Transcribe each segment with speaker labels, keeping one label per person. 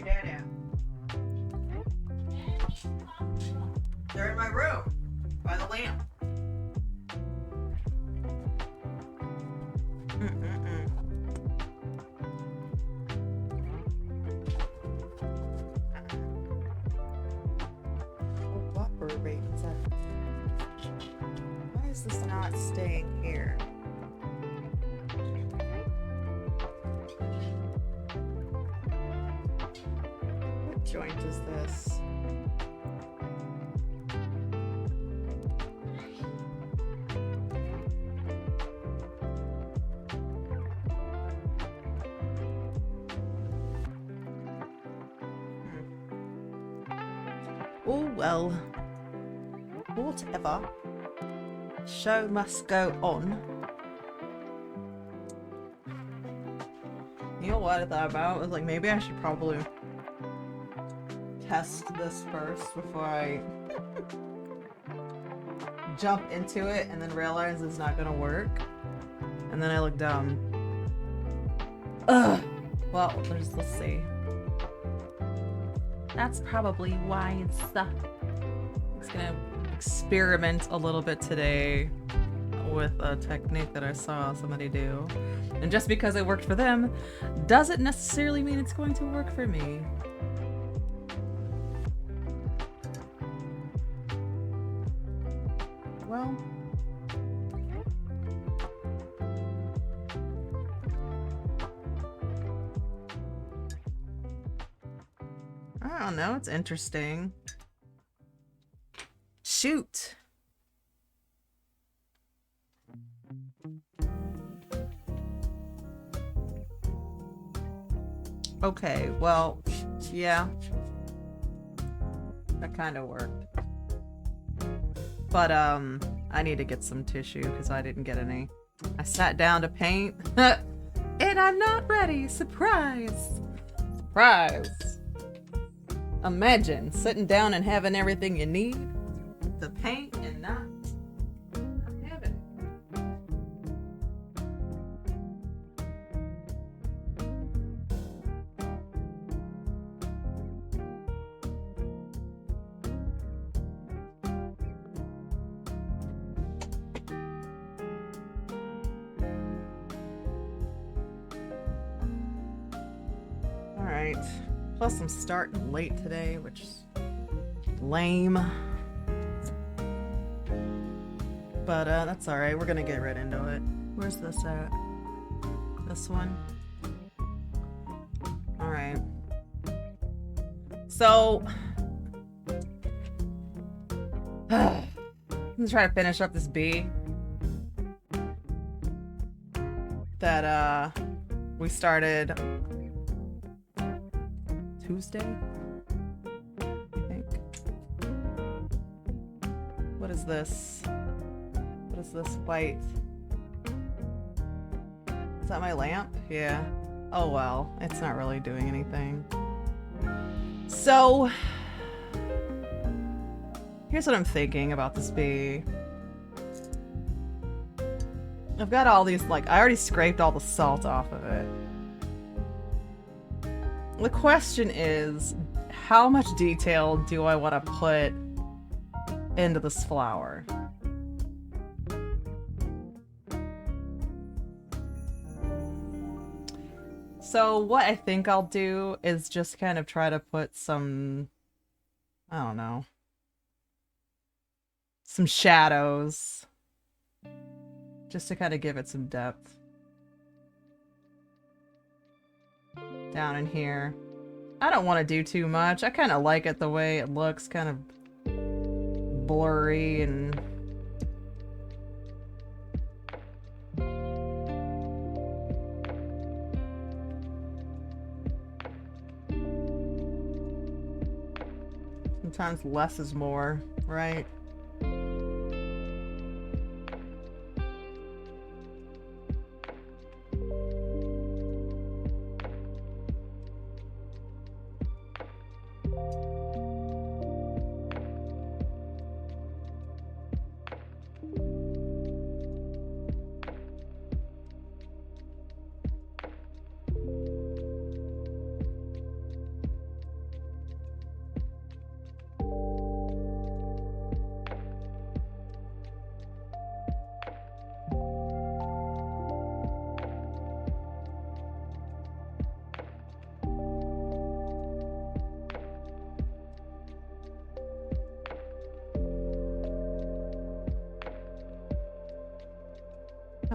Speaker 1: dad at? They're in my room, by the lamp. Why is this not staying here? What joint is this? Oh well. Whatever. Show must go on. You know what I thought about? I was like, maybe I should probably test this first before I jump into it and then realize it's not gonna work. And then I look dumb. Ugh. Well, let's see. That's probably why it's just gonna experiment a little bit today with a technique that I saw somebody do. And just because it worked for them doesn't necessarily mean it's going to work for me. Well, I don't know, it's interesting. Shoot. Okay, well, yeah. That kind of worked. But, I need to get some tissue because I didn't get any. I sat down to paint and I'm not ready. Surprise! Surprise! Imagine sitting down and having everything you need to paint and not have it. Alright. Plus I'm starting late today, which is lame. But that's alright, we're gonna get right into it. Where's this at? This one? Alright. So I'm gonna try to finish up this bee that we started Tuesday, I think. What is this? What is this white? Is that my lamp? Yeah. Oh well, it's not really doing anything. So, here's what I'm thinking about this bee. I've got all these, like, I already scraped all the salt off of it. The question is, how much detail do I want to put into this flower? So what I think I'll do is just kind of try to put some, I don't know, some shadows, just to kind of give it some depth. Down in here. I don't want to do too much. I kind of like it the way it looks, kind of blurry and sometimes less is more, right?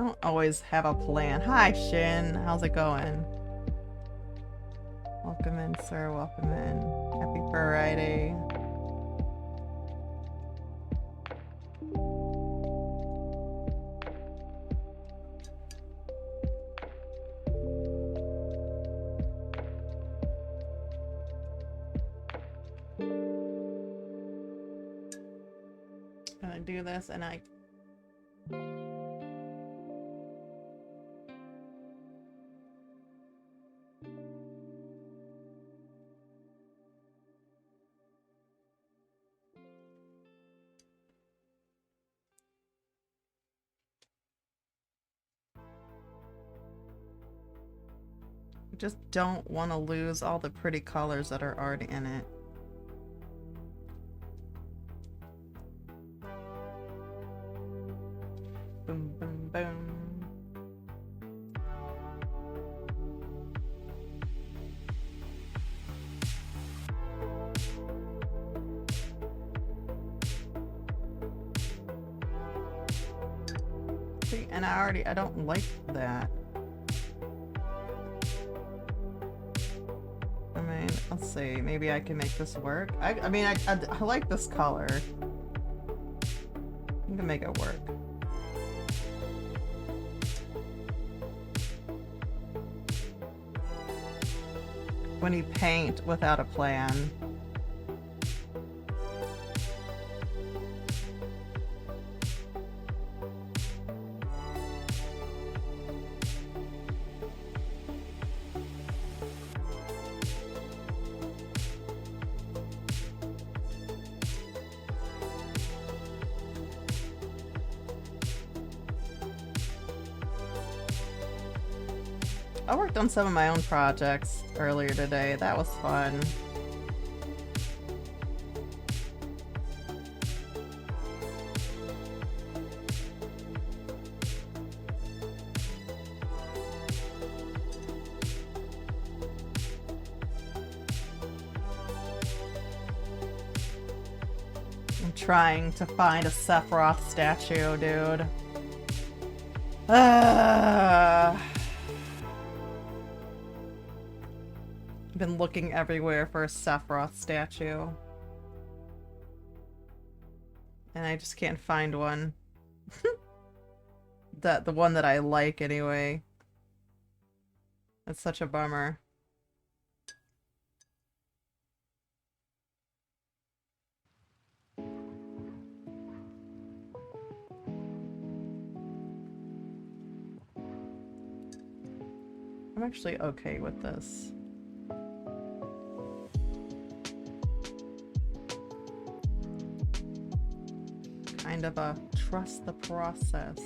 Speaker 1: don't always have a plan. Hi, Shin. How's it going? Welcome in, sir. Welcome in. Happy Friday. Gonna do this and I just don't want to lose all the pretty colors that are already in it. Boom, boom, boom. See, and I don't like that. I mean, let's see, maybe I can make this work. I like this color. I can make it work. When you paint without a plan. I worked on some of my own projects earlier today. That was fun. I'm trying to find a Sephiroth statue, dude. Been looking everywhere for a Sephiroth statue. And I just can't find one. The one that I like anyway. That's such a bummer. I'm actually okay with this. Kind of a trust the process.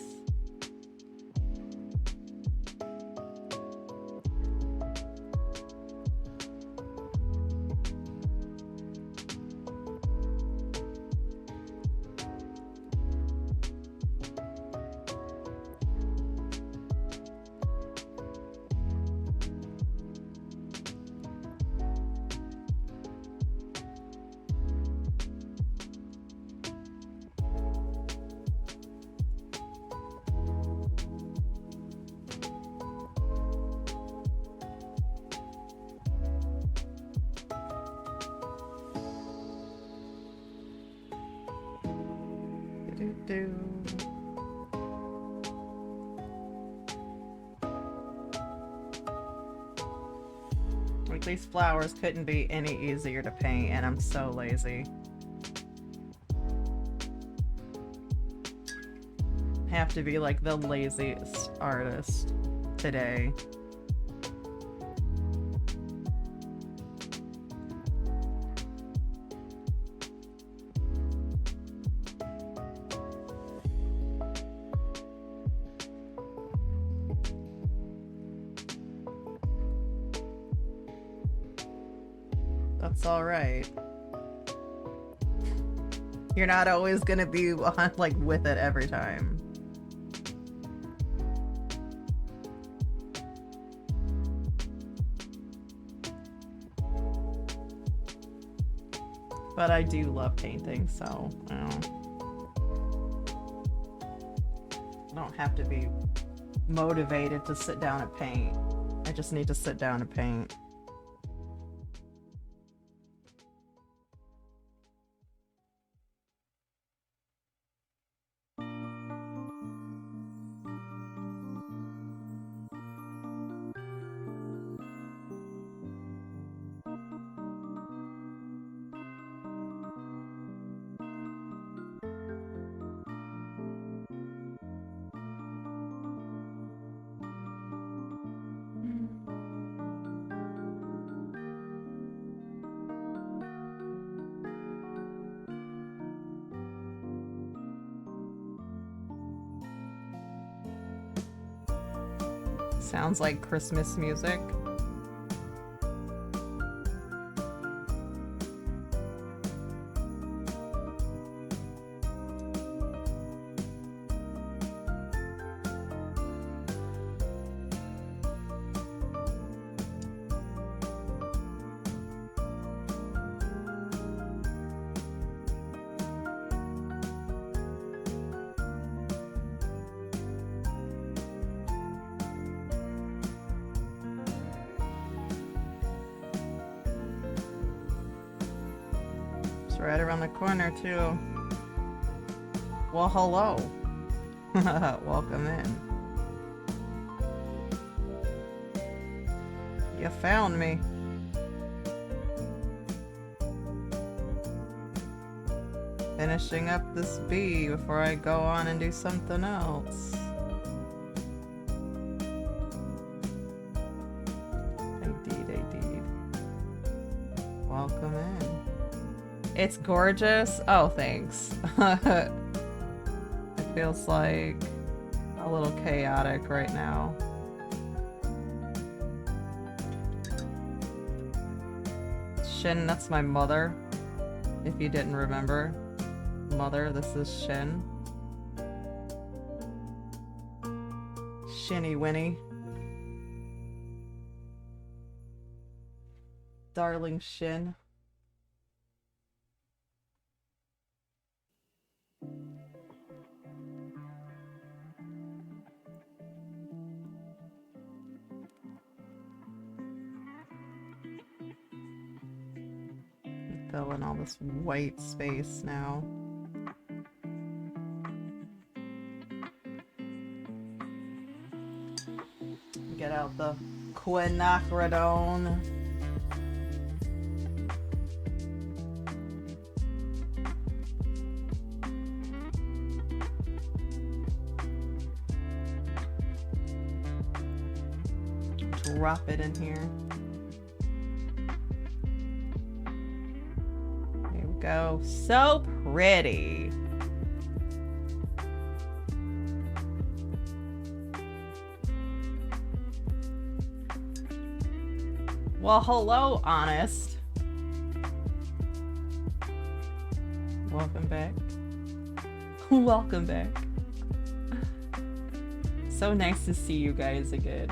Speaker 1: Like, these flowers couldn't be any easier to paint, and I'm so lazy. Have to be like the laziest artist today. That's all right. You're not always gonna be on, like, with it every time. But I do love painting, so I don't have to be motivated to sit down and paint. I just need to sit down and paint. Sounds like Christmas music. Right around the corner too. Well, hello. Welcome in. You found me. Finishing up this bee before I go on and do something else. Indeed. Welcome in. It's gorgeous. Oh, thanks. It feels like a little chaotic right now. Shin, that's my mother. If you didn't remember. Mother, this is Shin. Shinny Winnie. Darling Shin. Fill in all this white space now. Get out the quinacridone. Drop it in here. There we go. So pretty. Well, hello, Honest. Welcome back. Welcome back. So nice to see you guys again.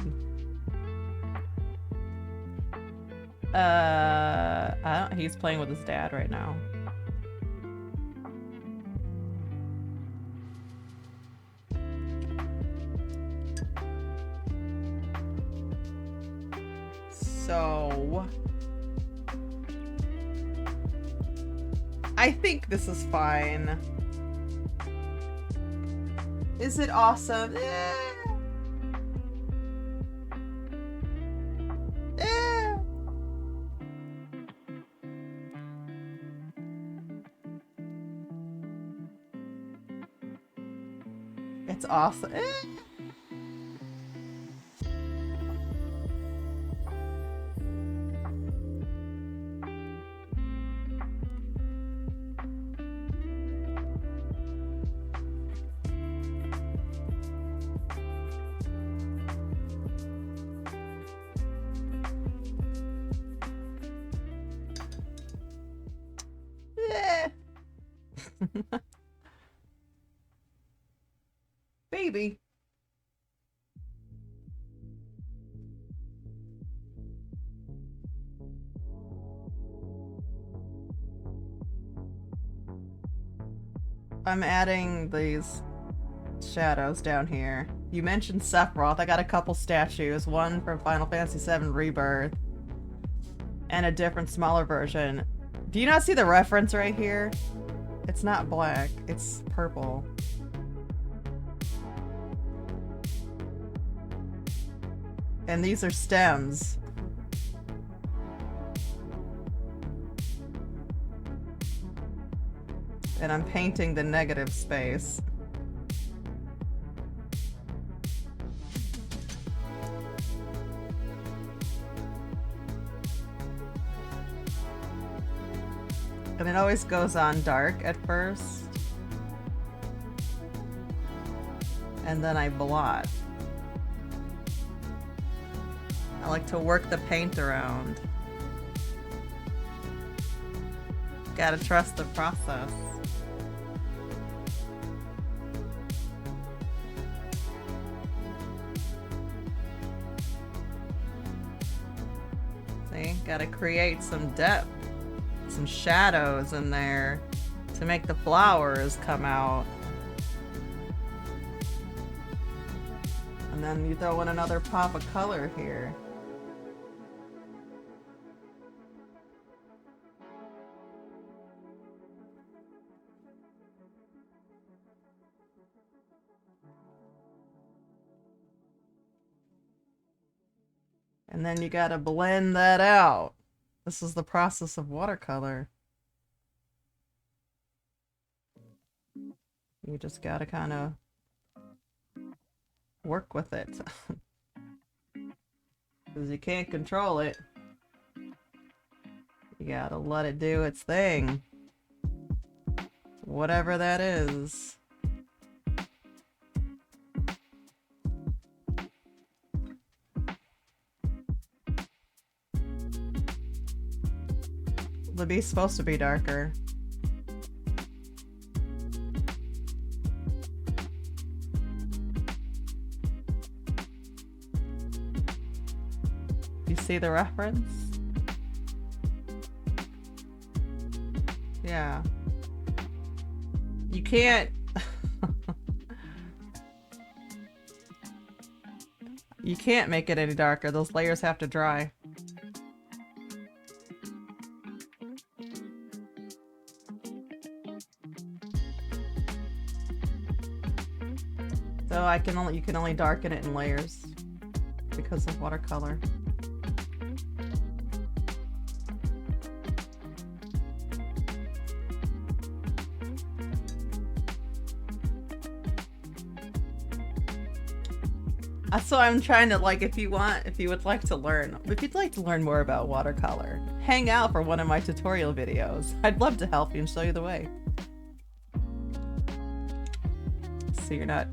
Speaker 1: He's playing with his dad right now. So I think this is fine. Is it awesome? It's awesome. Baby. I'm adding these shadows down here You mentioned Sephiroth. I got a couple statues. One from Final Fantasy VII Rebirth. And a different, smaller version. Do you not see the reference right here? It's not black. It's purple. And these are stems. And I'm painting the negative space. And it always goes on dark at first. And then I blot. I like to work the paint around. Gotta trust the process. See? Gotta create some depth, some shadows in there to make the flowers come out. And then you throw in another pop of color here. And then you gotta blend that out. This is the process of watercolor. You just gotta kind of work with it. Because you can't control it. You gotta let it do its thing. Whatever that is. The beast's supposed to be darker. You see the reference? Yeah. You can't... You can't make it any darker. Those layers have to dry. So you can only darken it in layers because of watercolor. So I'm trying to, like, if you'd like to learn more about watercolor, hang out for one of my tutorial videos. I'd love to help you and show you the way. So you're not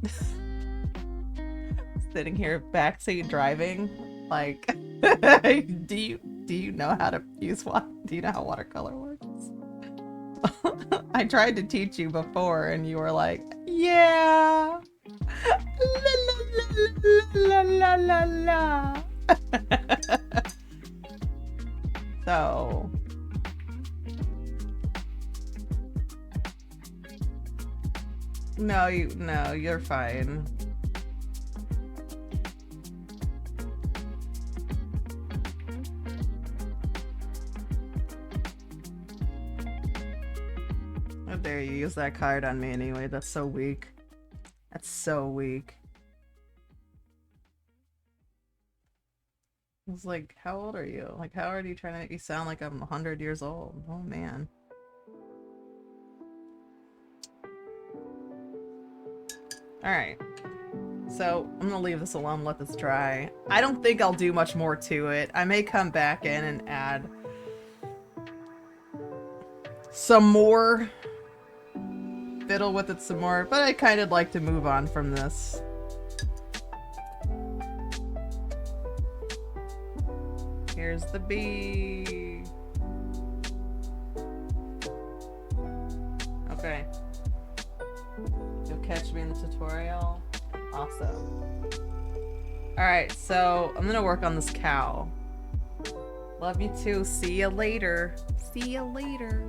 Speaker 1: sitting here backseat driving, like, do you know how to use do you know how watercolor works? I tried to teach you before and you were like, yeah. La la la la la. So no, you're fine. How dare you use that card on me anyway? That's so weak. That's so weak. I was like, how old are you? Like, how are you trying to make me sound like I'm 100 years old? Oh, man. Alright. So, I'm gonna leave this alone, let this dry. I don't think I'll do much more to it. I may come back in and add some more. Fiddle with it some more, but I kind of like to move on from this. Here's the bee. Okay. You'll catch me in the tutorial. Awesome. Alright, so I'm gonna work on this cow. Love you too. See you later. See you later.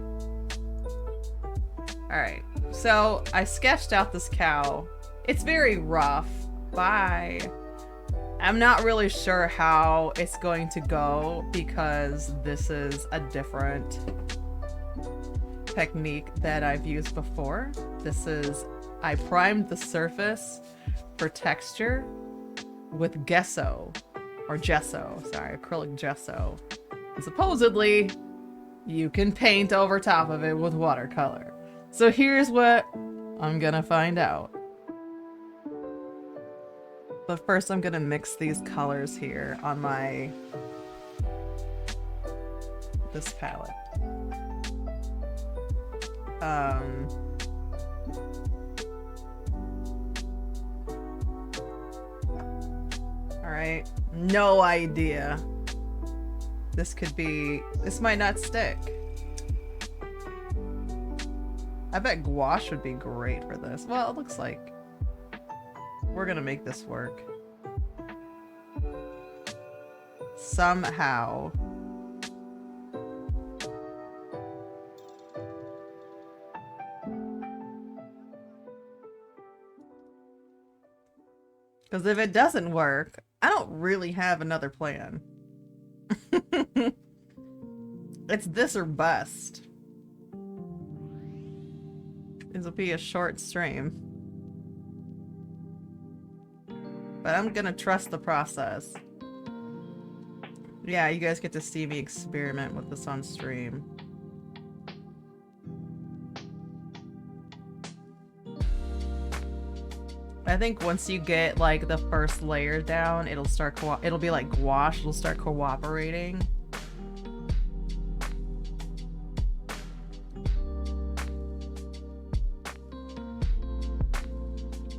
Speaker 1: Alright, so I sketched out this cow. It's very rough. Bye. I'm not really sure how it's going to go because this is a different technique that I've used before. This is, I primed the surface for texture with gesso, or gesso, sorry, acrylic gesso. And supposedly, you can paint over top of it with watercolor. So here's what I'm gonna find out. But first I'm gonna mix these colors here on my, this palette. Alright, no idea. This could be, this might not stick. I bet gouache would be great for this. Well, it looks like we're gonna make this work. Somehow. Because if it doesn't work, I don't really have another plan. It's this or bust. This will be a short stream. But I'm gonna trust the process. Yeah, you guys get to see me experiment with this on stream. I think once you get like the first layer down, it'll start it'll be like gouache, it'll start cooperating.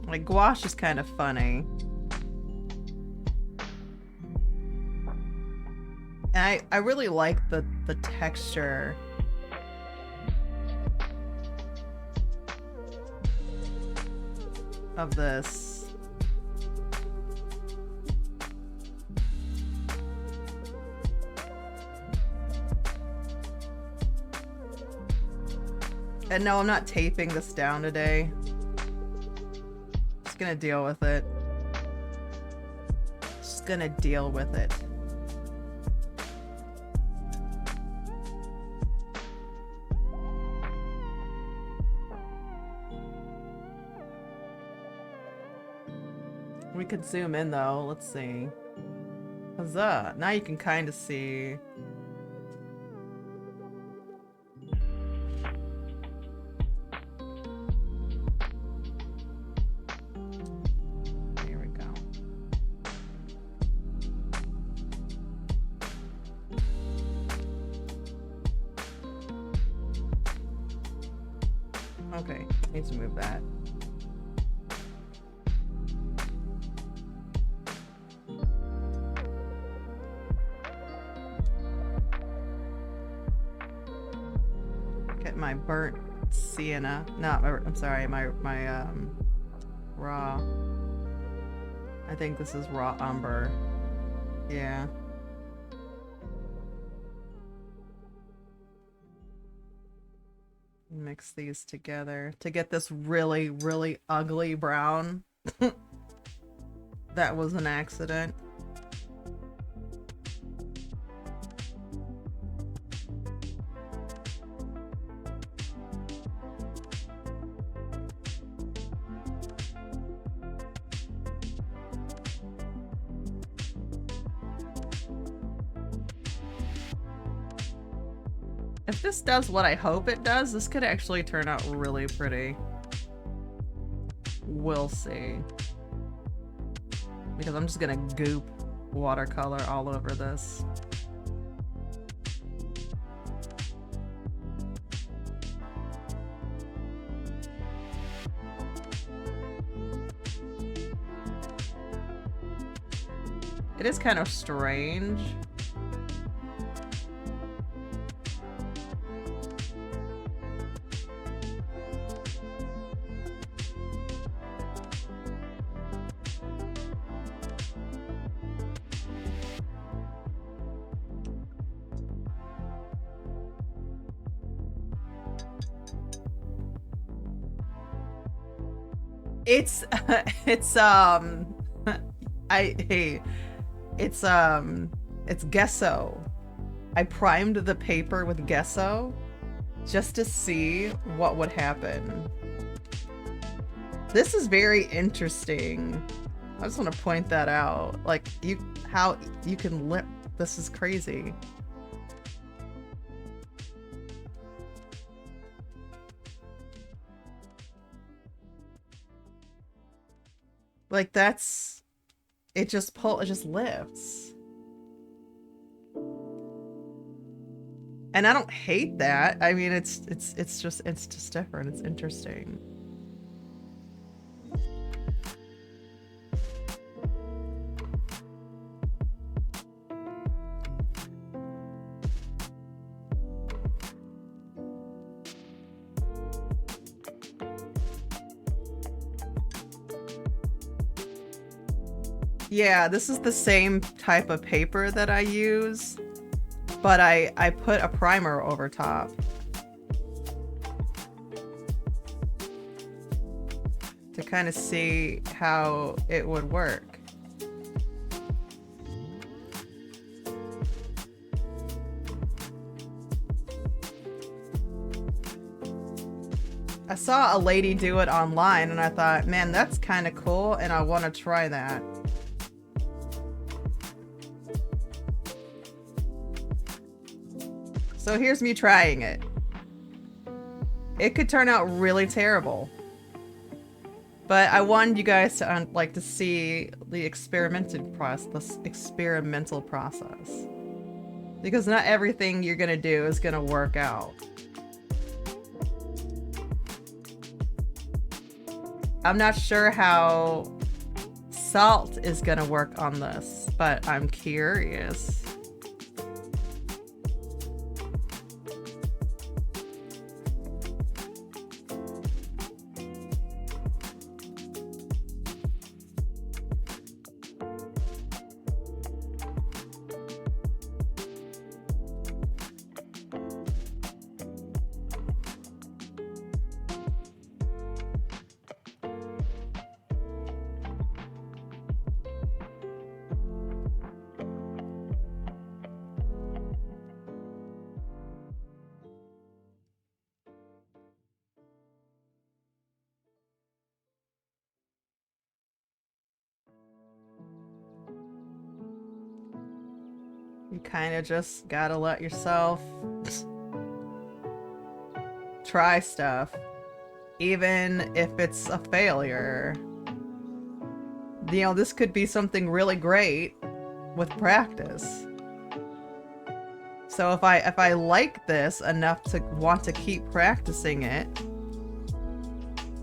Speaker 1: Like gouache is kind of funny. And I really like the texture. Of this. And no, I'm not taping this down today. Just gonna deal with it. Just gonna deal with it. We could zoom in though, let's see. Huzzah! Now you can kind of see. Here we go. Okay, need to move that. My burnt sienna, I'm sorry, my raw, I think this is raw umber. Yeah. Mix these together to get this really, really ugly brown. That was an accident. If this does what I hope it does, this could actually turn out really pretty. We'll see. Because I'm just gonna goop watercolor all over this. It is kind of strange. It's Hey, it's gesso. I primed the paper with gesso just to see what would happen. This is very interesting. I just want to point that out. Like, how you can lip. This is crazy. Like, that's, it just lifts. And I don't hate that. I mean, it's just different. It's interesting. Yeah, this is the same type of paper that I use, but I put a primer over top. To kind of see how it would work. I saw a lady do it online and I thought, man, that's kind of cool and I want to try that. So here's me trying it. It could turn out really terrible. But I wanted you guys to like to see the experimental process, because not everything you're gonna do is gonna work out. I'm not sure how salt is gonna work on this, but I'm curious. You kind of just gotta let yourself try stuff, even if it's a failure. You know, this could be something really great with practice. So if I like this enough to want to keep practicing it,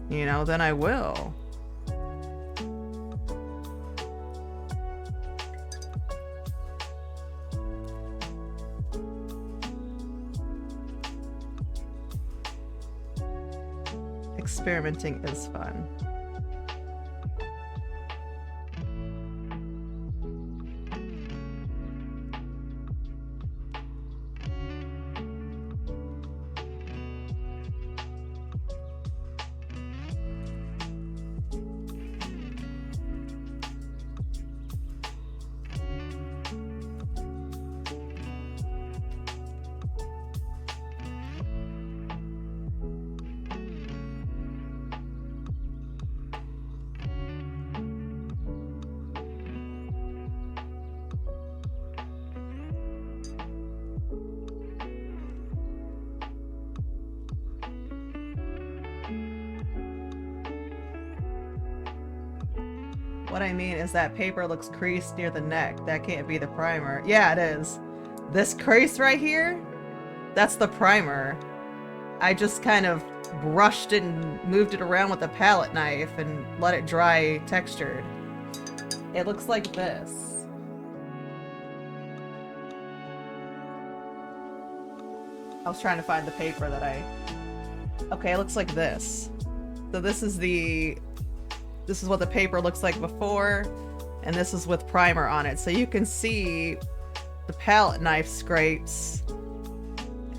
Speaker 1: you know, then I will. Experimenting is fun. What I mean is that paper looks creased near the neck. That can't be the primer. Yeah, it is. This crease right here, that's the primer. I just kind of brushed it and moved it around with a palette knife and let it dry textured. It looks like this. I was trying to find the paper that I... Okay, it looks like this. So this is what the paper looks like before, and this is with primer on it. So you can see the palette knife scrapes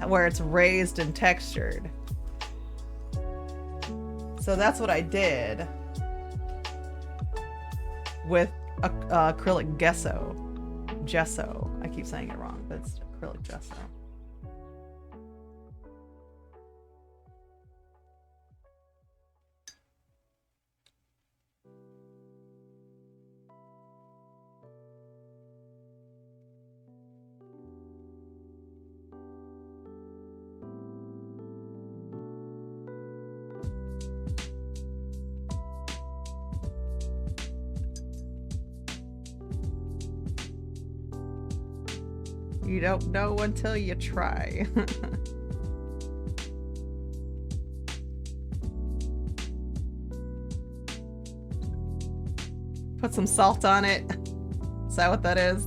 Speaker 1: where it's raised and textured. So that's what I did with acrylic gesso. Gesso. I keep saying it wrong, but it's acrylic gesso. You don't know until you try. Put some salt on it. Is that what that is?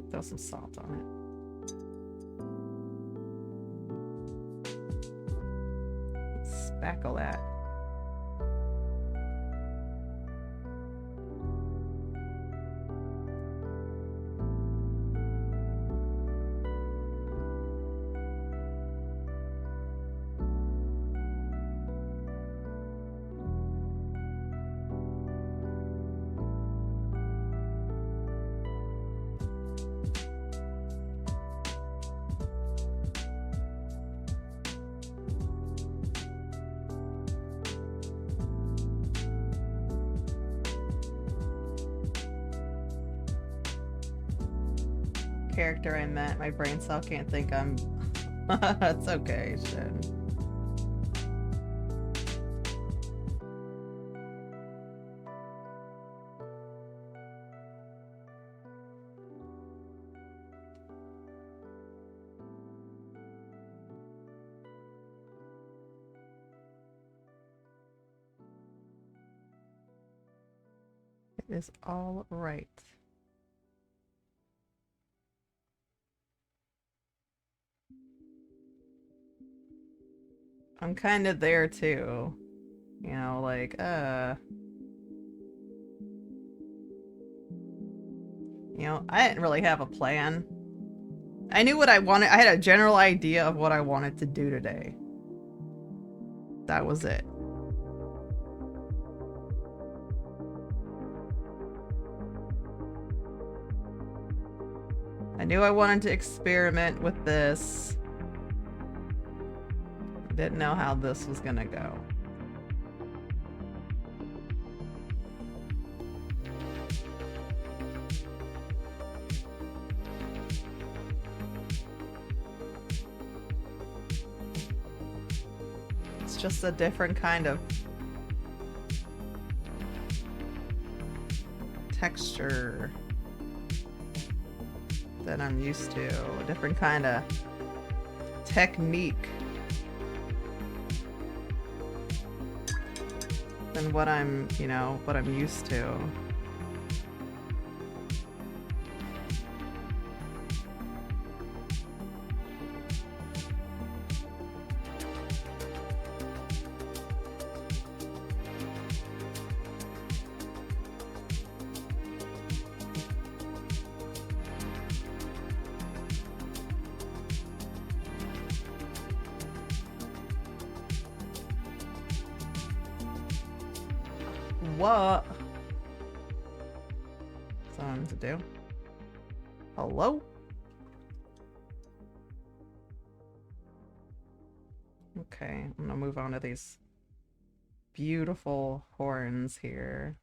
Speaker 1: Throw some salt on it. Spackle that. Character I meant. My brain cell can't think I'm... It's okay, shit. It is all right. I'm kind of there too. You know, like, you know, I didn't really have a plan. I knew what I wanted. I had a general idea of what I wanted to do today. That was it. I knew I wanted to experiment with this. Didn't know how this was gonna go. It's just a different kind of texture than I'm used to. A different kind of technique than what I'm, you know, what I'm used to. What? Something to do. Hello? Okay, I'm gonna move on to these beautiful horns here.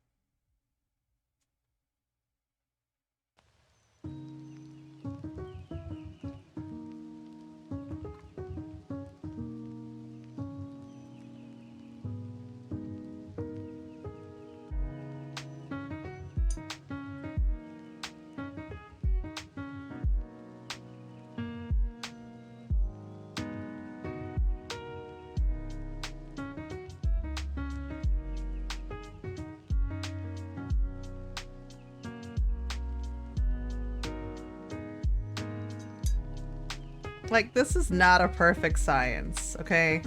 Speaker 1: Like, this is not a perfect science, okay?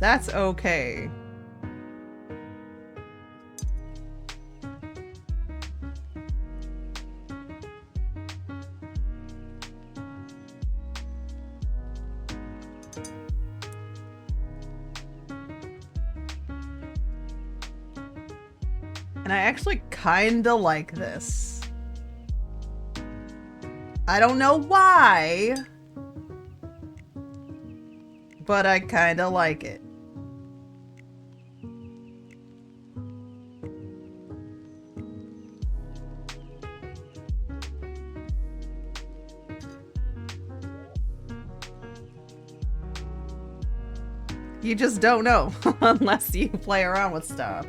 Speaker 1: That's okay. And I actually kinda like this. I don't know why, but I kinda like it. You just don't know unless you play around with stuff.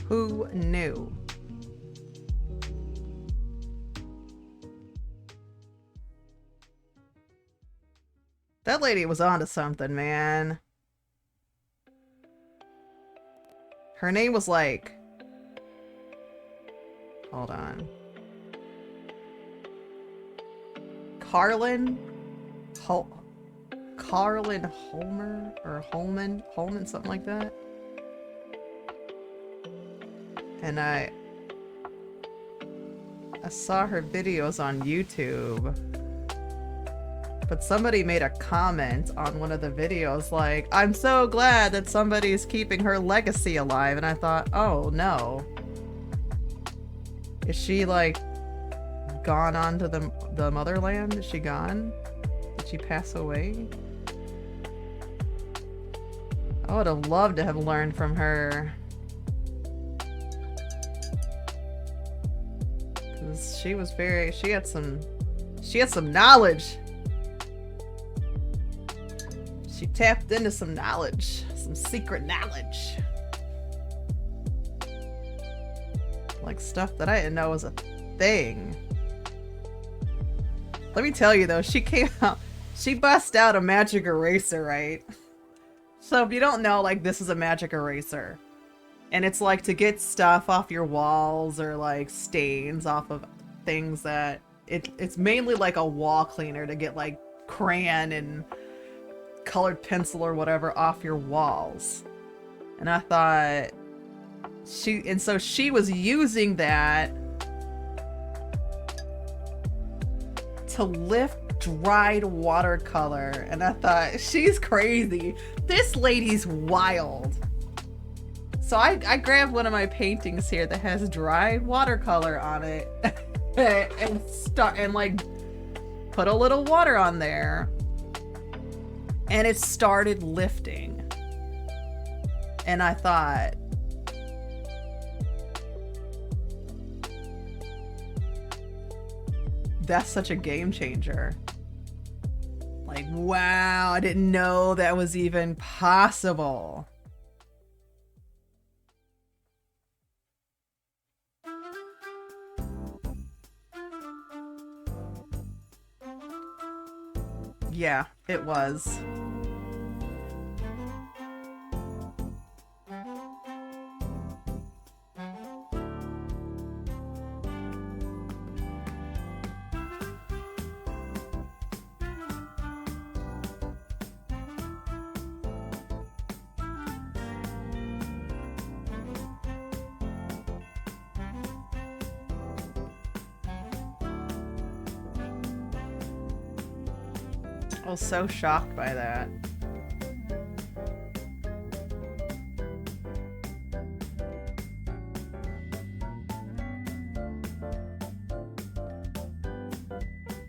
Speaker 1: Who knew? That lady was onto something, man. Her name was like... Hold on. Carlin Homer? Or Holman? Holman, something like that. And I saw her videos on YouTube, but somebody made a comment on one of the videos like, I'm so glad that somebody's keeping her legacy alive, and I thought, oh no. Is she like gone on to the motherland? Is she gone? Did she pass away? I would have loved to have learned from her. She was very, she had some knowledge. She tapped into some knowledge, some secret knowledge. Like stuff that I didn't know was a thing. Let me tell you though, she came out, she bust out a magic eraser, right? So if you don't know, like this is a magic eraser. And it's like to get stuff off your walls or like stains off of things that it's mainly like a wall cleaner to get like crayon and colored pencil or whatever off your walls. And I thought so she was using that to lift dried watercolor. And I thought, she's crazy. This lady's wild. So I grabbed one of my paintings here that has dried watercolor on it and like put a little water on there, and it started lifting. And I thought, that's such a game changer. Like, wow, I didn't know that was even possible. Yeah, it was. I was so shocked by that.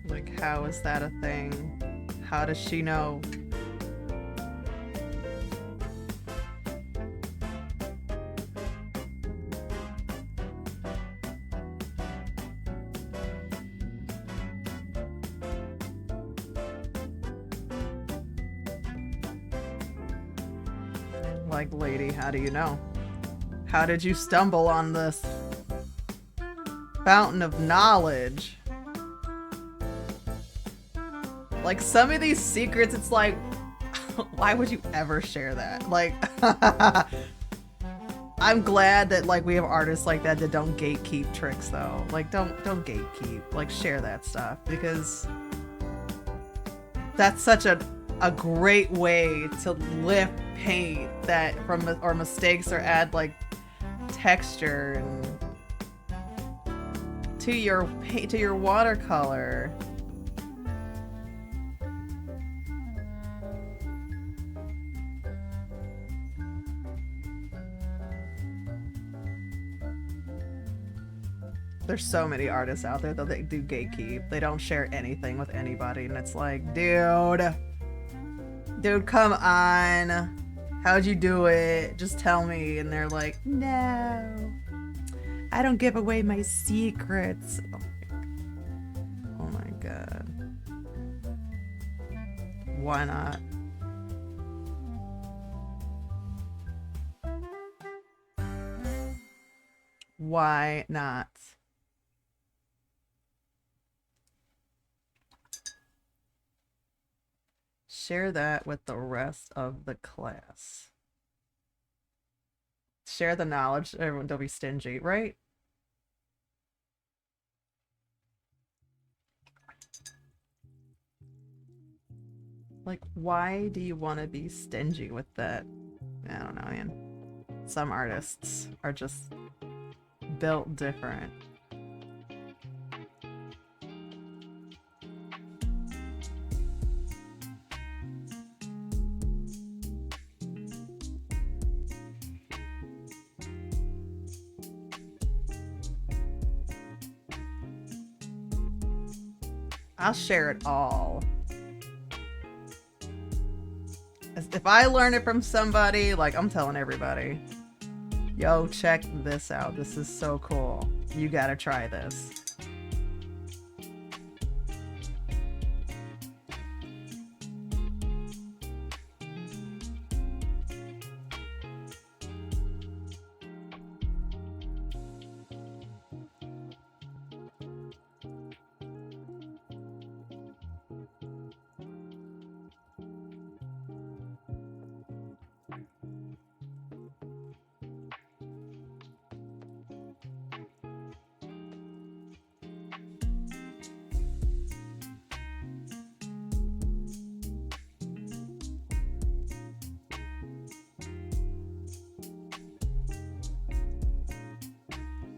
Speaker 1: Like, how is that a thing? How does she know? Like, lady, how do you know? How did you stumble on this fountain of knowledge? Like, some of these secrets, it's like, Why would you ever share that? Like, I'm glad that like we have artists like that that don't gatekeep tricks though. Like don't gatekeep. Like share that stuff because that's such a great way to lift paint that from or mistakes or add like texture and to your paint to your watercolor. There's so many artists out there that they do gatekeep. They don't share anything with anybody, and it's like, dude, come on. How'd you do it? Just tell me. And they're like, no, I don't give away my secrets. Oh my god. Why not? Why not? Share that with the rest of the class. Share the knowledge. Everyone, don't be stingy, right? Like, why do you want to be stingy with that? I don't know, man. Some artists are just built different. I'll share it all. If I learn it from somebody, like, I'm telling everybody, yo, check this out. This is so cool. You gotta try this.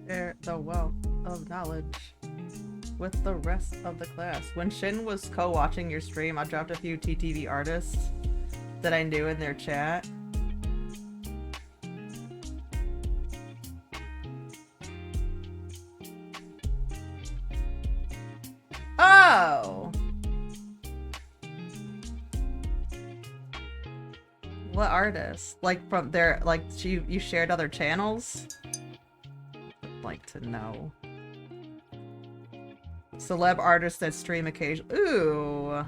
Speaker 1: Share the wealth of knowledge with the rest of the class. When Shin was co-watching your stream, I dropped a few TTV artists that I knew in their chat. Oh! What artists? Like from their, like you shared other channels? Like to know. Celeb artists that stream occasionally. Ooh.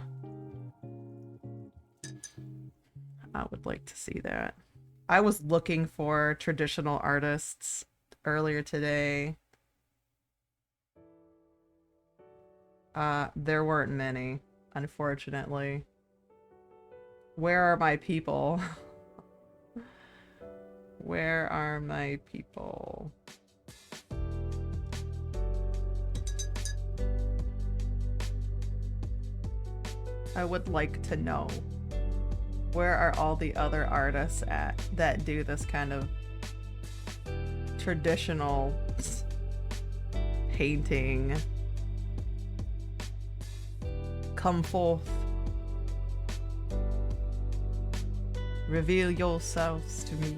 Speaker 1: I would like to see that. I was looking for traditional artists earlier today. There weren't many, unfortunately. Where are my people? Where are my people? I would like to know. Where are all the other artists at that do this kind of traditional painting? Come forth. Reveal yourselves to me.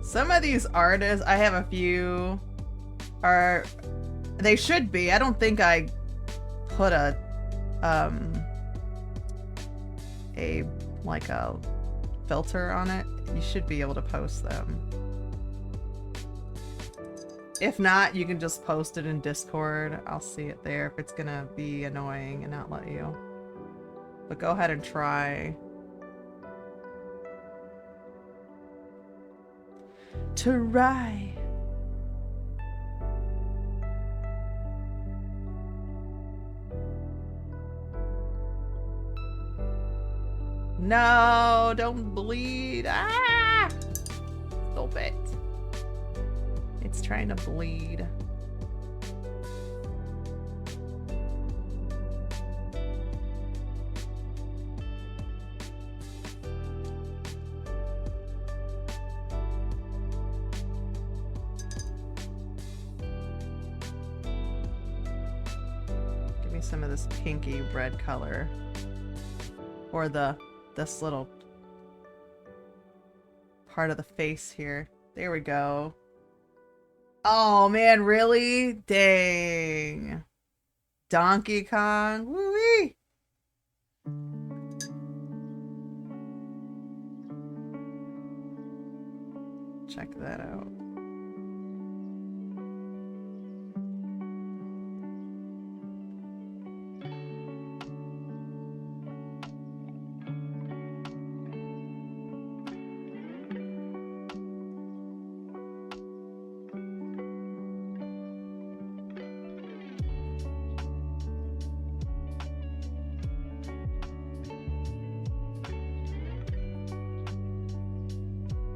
Speaker 1: Some of these artists, I have a few, are, they should be. I don't think I put a like a filter on it. You should be able to post them. If not, you can just post it in Discord. I'll see it there if it's gonna be annoying and not let you. But go ahead and try. Try. No, don't bleed. Ah! Stop it. It's trying to bleed. Give me some of this pinky red color. Or this little part of the face here. There we go. Oh man, really? Dang. Donkey Kong. Woo-wee. Check that out.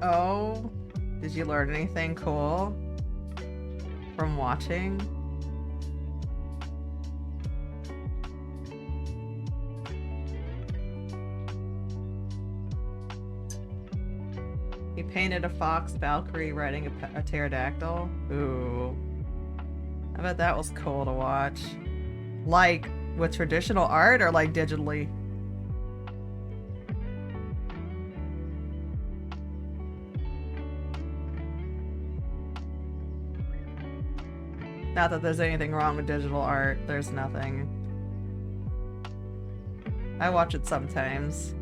Speaker 1: Oh, did you learn anything cool from watching? He painted a fox Valkyrie riding a pterodactyl. Ooh. I bet that was cool to watch. Like, with traditional art or like digitally? Not that there's anything wrong with digital art. There's nothing. I watch it sometimes.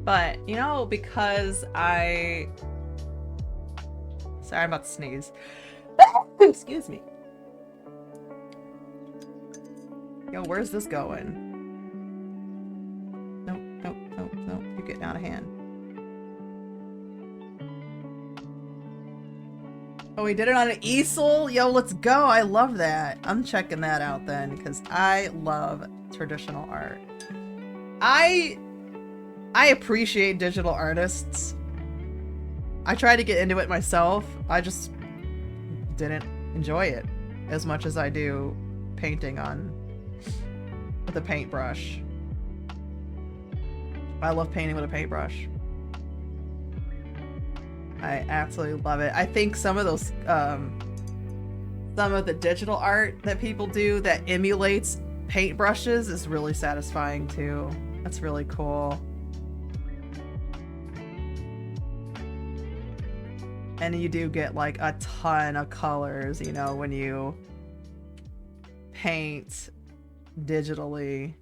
Speaker 1: But, you know, because sorry, I'm about to sneeze. Excuse me. Yo, where's this going? Nope, nope, nope, nope. You're getting out of hand. Oh, we did it on an easel? Yo, let's go. I love that. I'm checking that out then, because I love traditional art. I appreciate digital artists. I tried to get into it myself. I just didn't enjoy it as much as I do painting with a paintbrush. I love painting with a paintbrush. I absolutely love it. I think some of those, some of the digital art that people do that emulates paintbrushes is really satisfying too. That's really cool. And you do get like a ton of colors, you know, when you paint digitally.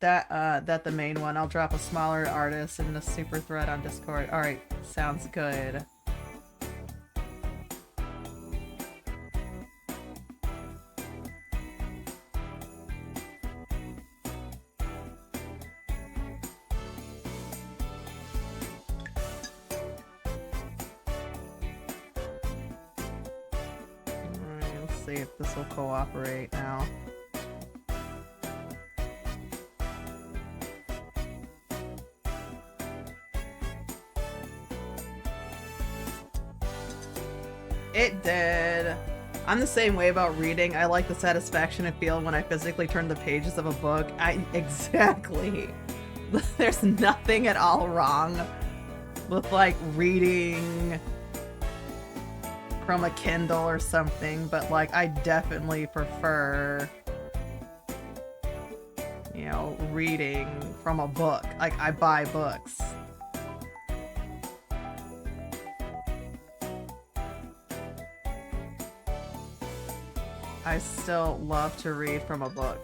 Speaker 1: That the main one. I'll drop a smaller artist in the super thread on Discord. Alright, sounds good. See if this will cooperate now. It did. I'm the same way about reading. I like the satisfaction I feel when I physically turn the pages of a book. Exactly. There's nothing at all wrong with like reading from a Kindle or something, but like I definitely prefer, you know, reading from a book. Like I buy books. I still love to read from a book.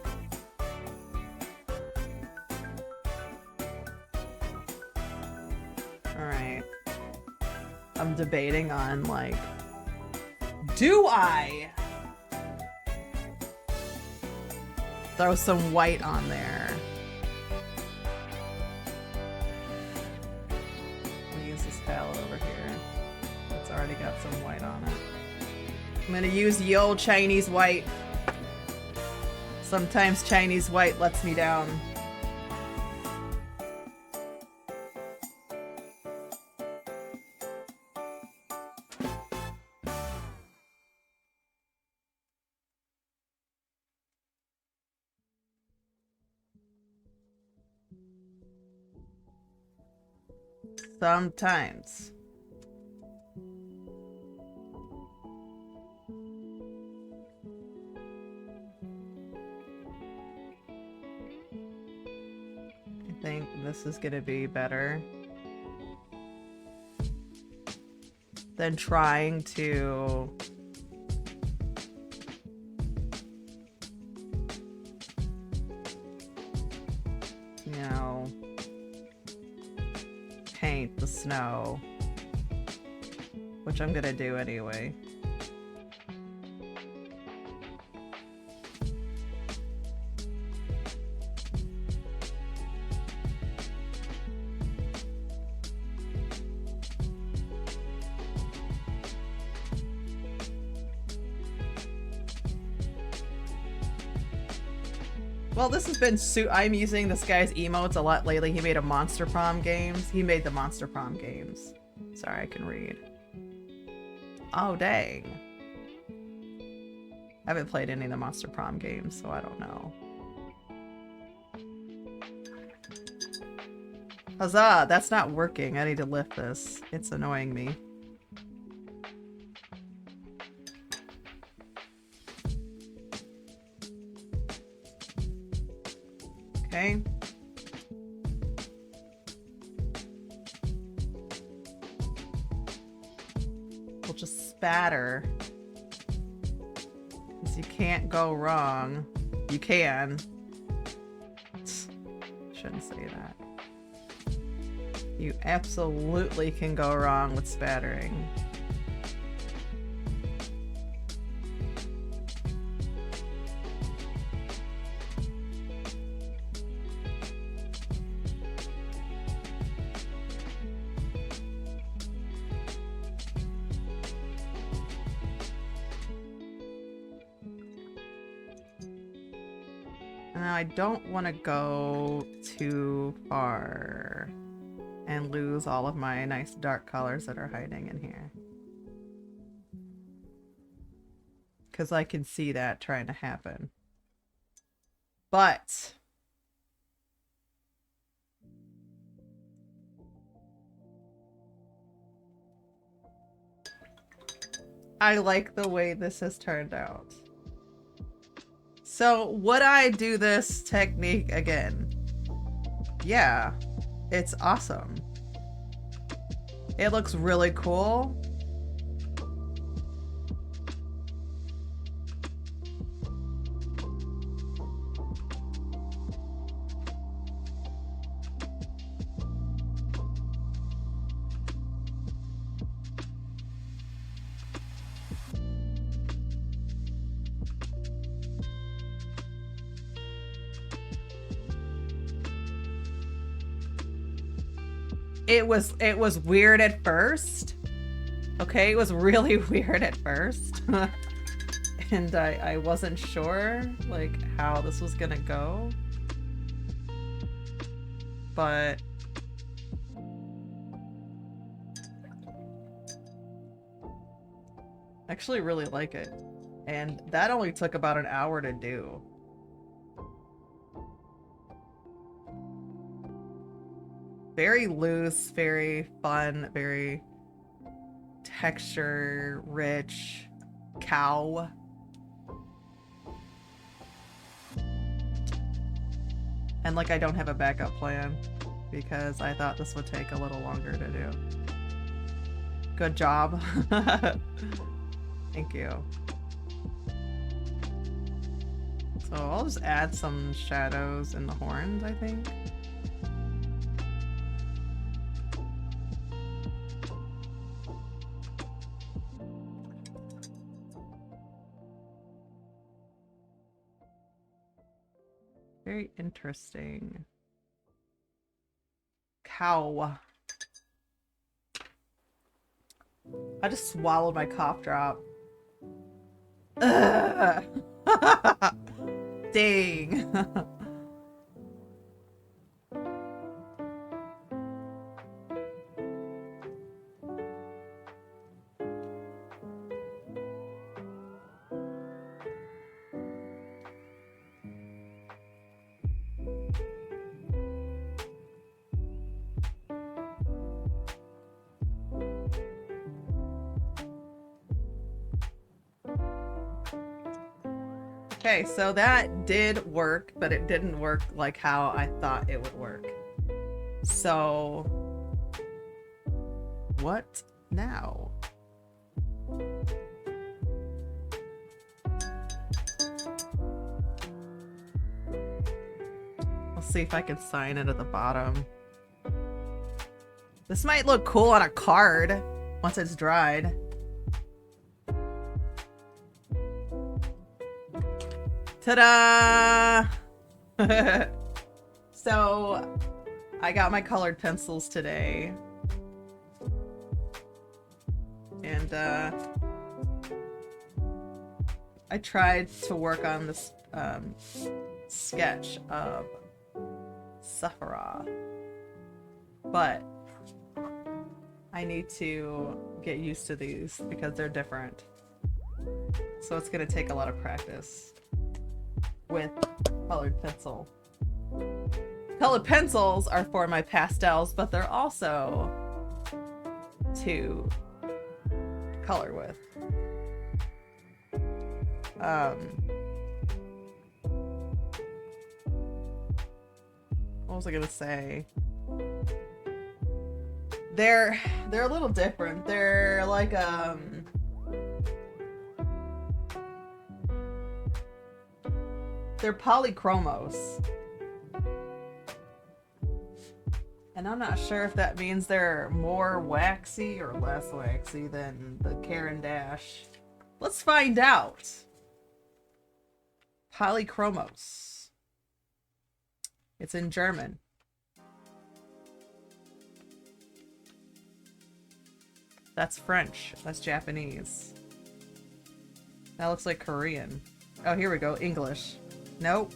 Speaker 1: Alright. debating on, like, do I throw some white on there? Let me use this palette over here. It's already got some white on it. I'm gonna use the old Chinese white. Sometimes Chinese white lets me down. Sometimes. I think this is gonna be better than trying to paint the snow, which I'm gonna do anyway. Well, this has been I'm using this guy's emotes a lot lately. He made a Monster Prom games. He made the Monster Prom games. Sorry, I can read. Oh, dang. I haven't played any of the Monster Prom games, so I don't know. Huzzah! That's not working. I need to lift this. It's annoying me. Okay. We'll just spatter. Because you can't go wrong. You can. Shouldn't say that. You absolutely can go wrong with spattering. I don't want to go too far and lose all of my nice dark colors that are hiding in here. Because I can see that trying to happen. But I like the way this has turned out. So, would I do this technique again? Yeah, it's awesome. It looks really cool. It was weird at first. Okay, it was really weird at first. And I wasn't sure like how this was gonna go. But I actually really like it. And that only took about an hour to do. Very loose, very fun, very texture rich cow. And like I don't have a backup plan because I thought this would take a little longer to do. Good job. Thank you. So I'll just add some shadows in the horns, I think. Very interesting. Cow. I just swallowed my cough drop. Ugh. Dang. Okay, so that did work, but it didn't work like how I thought it would work. So, what now? I'll see if I can sign it at the bottom. This might look cool on a card once it's dried. Ta-da! So, I got my colored pencils today. And, I tried to work on this, sketch of Sephiroth. But I need to get used to these because they're different. So it's gonna take a lot of practice with colored pencil. Colored pencils are for my pastels, but they're also to color with. What was I gonna say? They're a little different. They're like they're polychromos. And I'm not sure if that means they're more waxy or less waxy than the Karen Dash. Let's find out. Polychromos. It's in German. That's French. That's Japanese. That looks like Korean. Oh, here we go. English. Nope.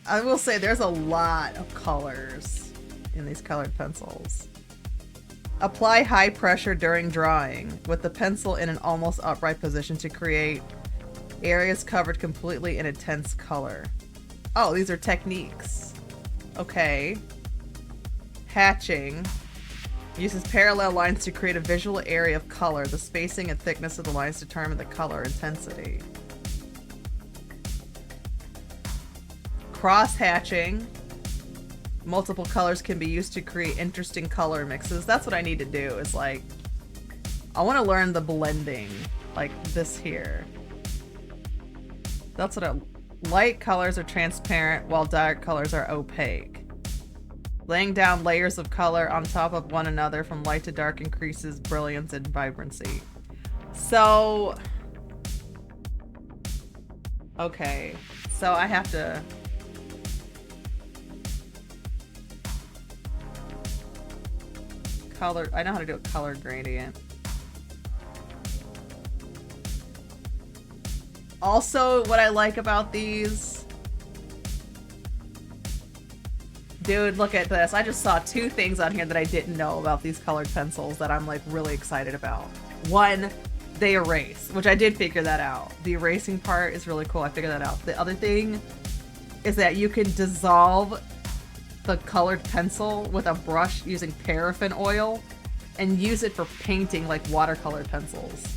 Speaker 1: I will say there's a lot of colors in these colored pencils. Apply high pressure during drawing with the pencil in an almost upright position to create areas covered completely in intense color. Oh, these are techniques. Okay. Hatching. Uses parallel lines to create a visual area of color. The spacing and thickness of the lines determine the color intensity. Cross-hatching. Multiple colors can be used to create interesting color mixes. That's what I need to do, is like, I want to learn the blending, like this here. That's what light colors are transparent while dark colors are opaque. Laying down layers of color on top of one another from light to dark increases brilliance and vibrancy. So, okay, so I have to color. I know how to do a color gradient. Also, what I like about these, dude, look at this. I just saw two things on here that I didn't know about these colored pencils that I'm like really excited about. One, they erase, which I did figure that out. The erasing part is really cool. I figured that out. The other thing is that you can dissolve the colored pencil with a brush using paraffin oil and use it for painting like watercolor pencils.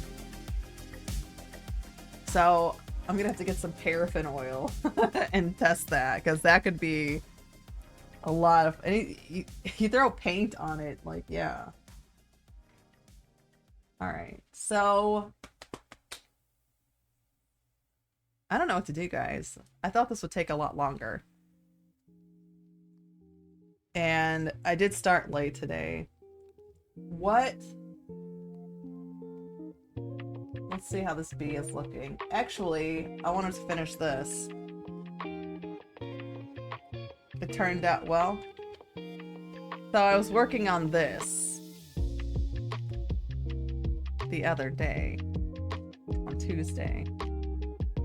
Speaker 1: So I'm gonna have to get some paraffin oil and test that, because that could be a lot of, and you throw paint on it, like, yeah. All right, so I don't know what to do, guys. I thought this would take a lot longer. And I did start late today. What Let's see how this bee is looking. Actually, I wanted to finish this. It turned out well. So I was working on this the other day, on Tuesday.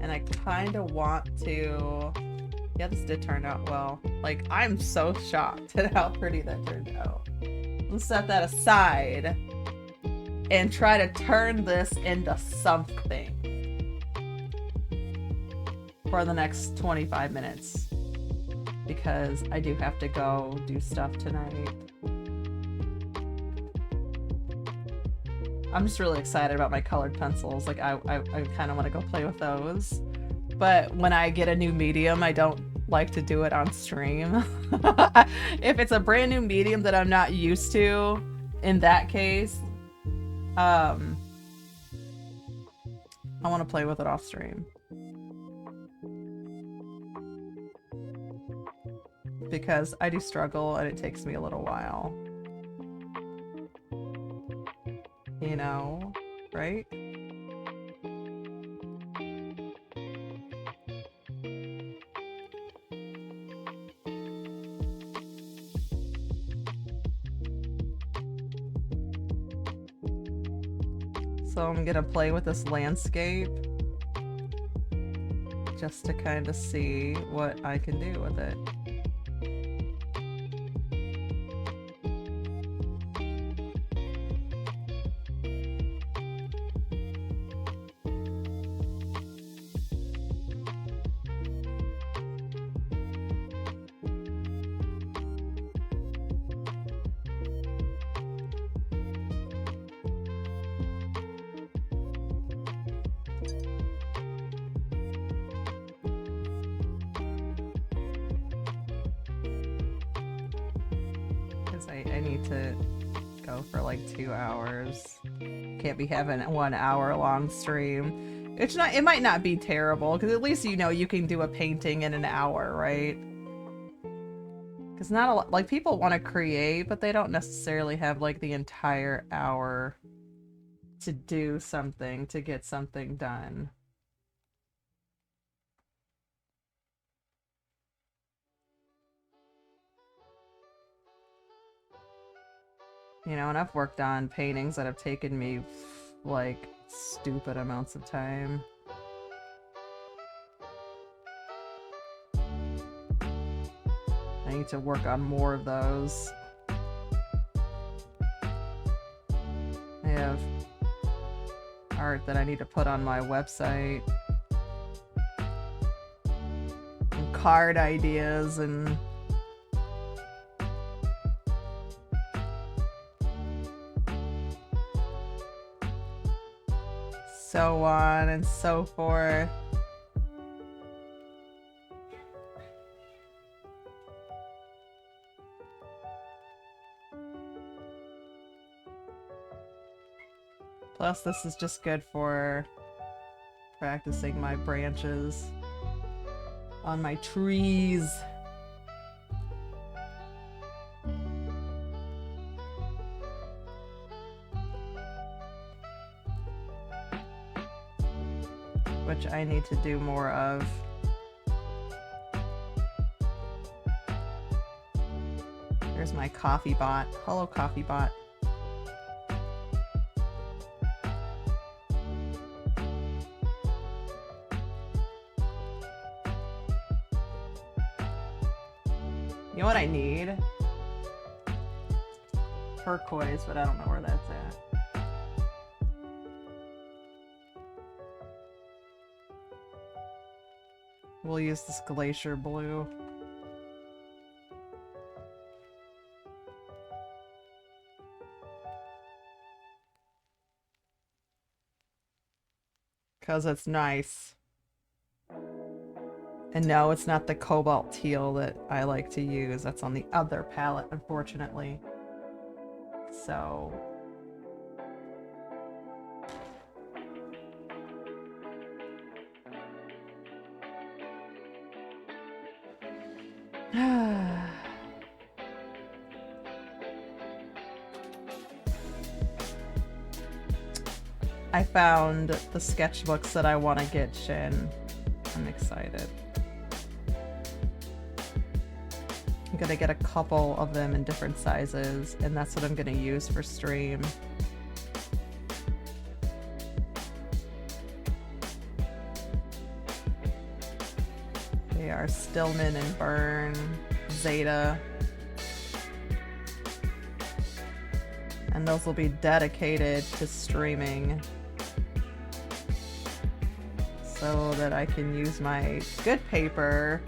Speaker 1: And I kind of want to... Yeah, this did turn out well. Like, I'm so shocked at how pretty that turned out. Let's set that aside and try to turn this into something for the next 25 minutes. Because I do have to go do stuff tonight. I'm just really excited about my colored pencils. Like, I kind of want to go play with those. But when I get a new medium, I don't like to do it on stream. If it's a brand new medium that I'm not used to, in that case, I want to play with it off stream. Because I do struggle and it takes me a little while. You know, right? So I'm gonna play with this landscape just to kind of see what I can do with it. I need to go for like 2 hours. Can't be having a 1 hour long stream. It's not, it might not be terrible, because at least you know you can do a painting in an hour, right? Because not a lot, like, people want to create, but they don't necessarily have like the entire hour to do something, to get something done. You know, and I've worked on paintings that have taken me, like, stupid amounts of time. I need to work on more of those. I have art that I need to put on my website. And card ideas and... so on and so forth. Plus, this is just good for practicing my branches on my trees. Which I need to do more of. There's my coffee bot. Hello, coffee bot. You know what I need? Turquoise, but I don't know where that's at. We'll use this glacier blue. Because it's nice. And no, it's not the cobalt teal that I like to use. That's on the other palette, unfortunately. So... I found the sketchbooks that I want to get Shin. I'm excited. I'm gonna get a couple of them in different sizes, and that's what I'm gonna use for stream. They are Stillman and Byrne, Zeta. And those will be dedicated to streaming so that I can use my good paper.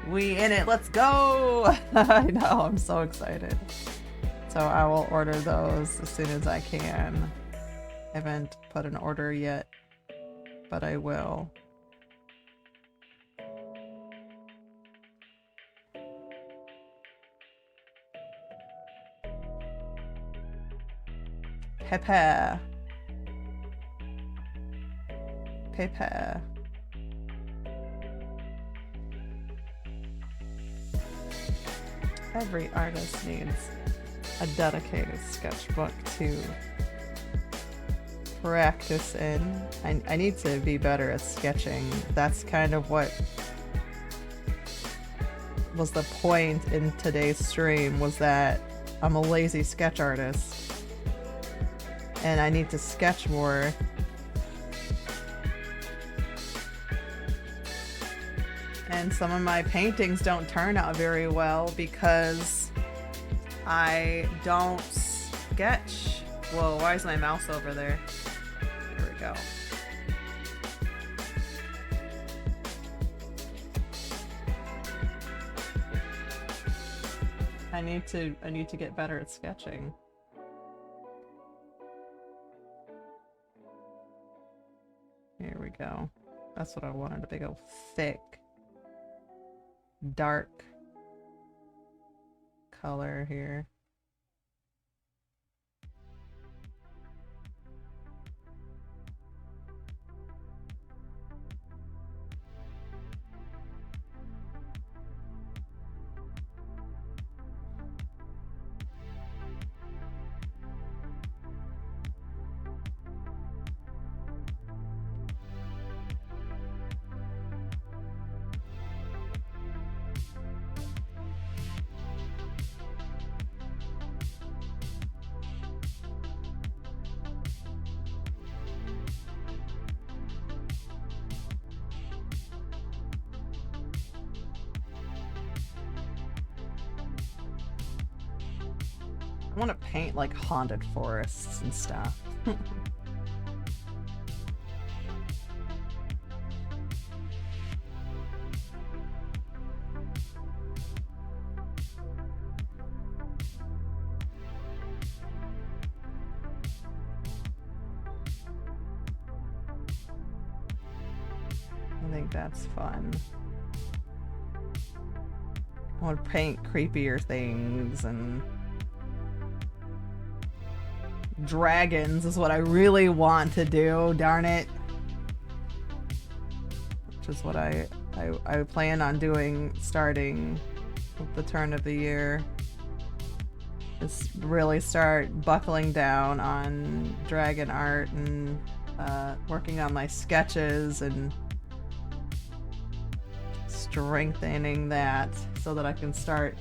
Speaker 1: We in it, let's go! I know, I'm so excited. So I will order those as soon as I can. I haven't put an order yet, but I will. Pepe. Pepe. Every artist needs a dedicated sketchbook to practice in. I need to be better at sketching. That's kind of what was the point in today's stream, was that I'm a lazy sketch artist and I need to sketch more. And some of my paintings don't turn out very well because I don't sketch. Whoa, why is my mouse over there? Here we go. I need to get better at sketching. Here we go. That's what I wanted, a big old thick dark color here. I want to paint like haunted forests and stuff. I think that's fun. I want to paint creepier things, and dragons is what I really want to do, darn it. Which is what I plan on doing starting with the turn of the year. Just really start buckling down on dragon art and working on my sketches and strengthening that so that I can start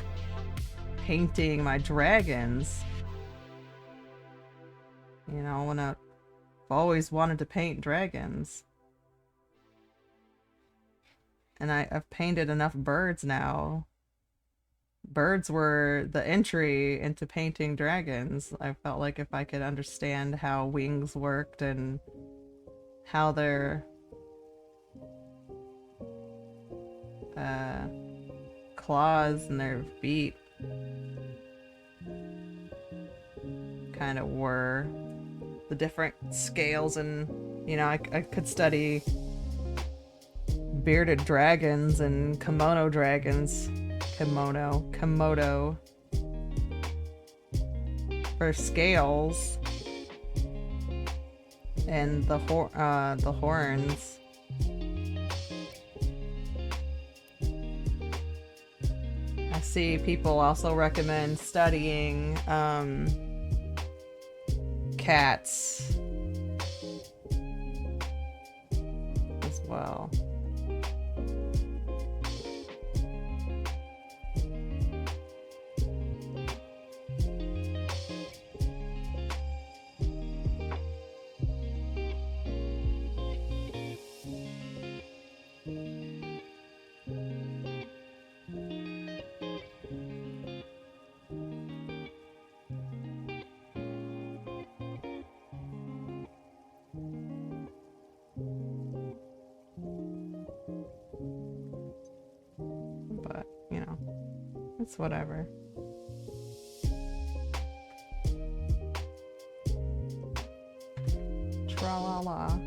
Speaker 1: painting my dragons. You know, when I've always wanted to paint dragons. And I've painted enough birds now. Birds were the entry into painting dragons. I felt like if I could understand how wings worked and how their claws and their feet kind of were, the different scales, and you know, I could study bearded dragons and kimono dragons, komodo for scales, and the horns. I see people also recommend studying cats well. But, you know, it's whatever. Tra-la-la.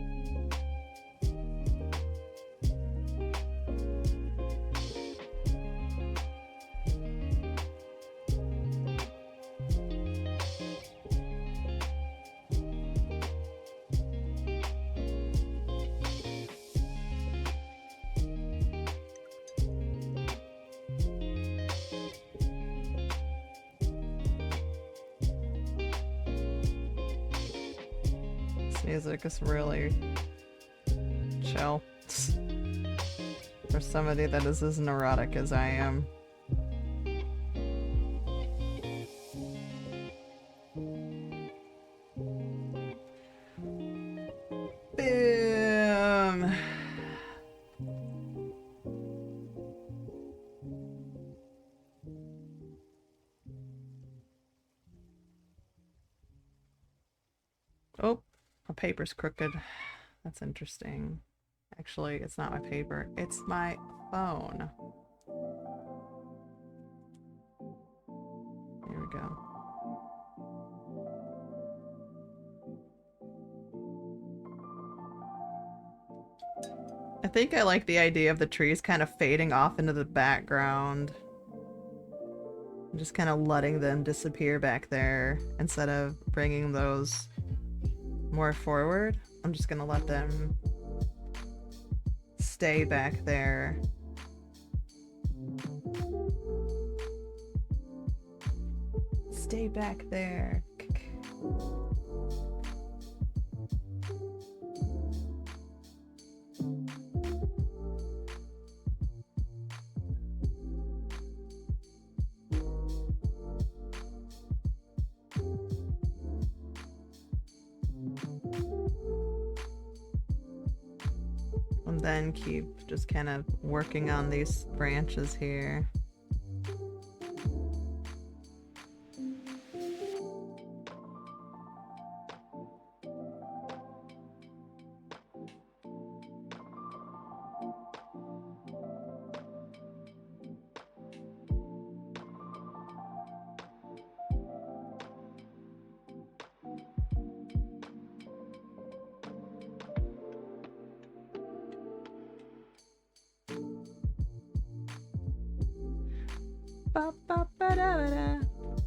Speaker 1: Music is really chill for somebody that is as neurotic as I am. Boom. Oh. My paper's crooked. That's interesting. Actually, it's not my paper. It's my phone. Here we go. I think I like the idea of the trees kind of fading off into the background. Just kind of letting them disappear back there instead of bringing those more forward. I'm just gonna let them stay back there. Stay back there. Then keep just kind of working on these branches here.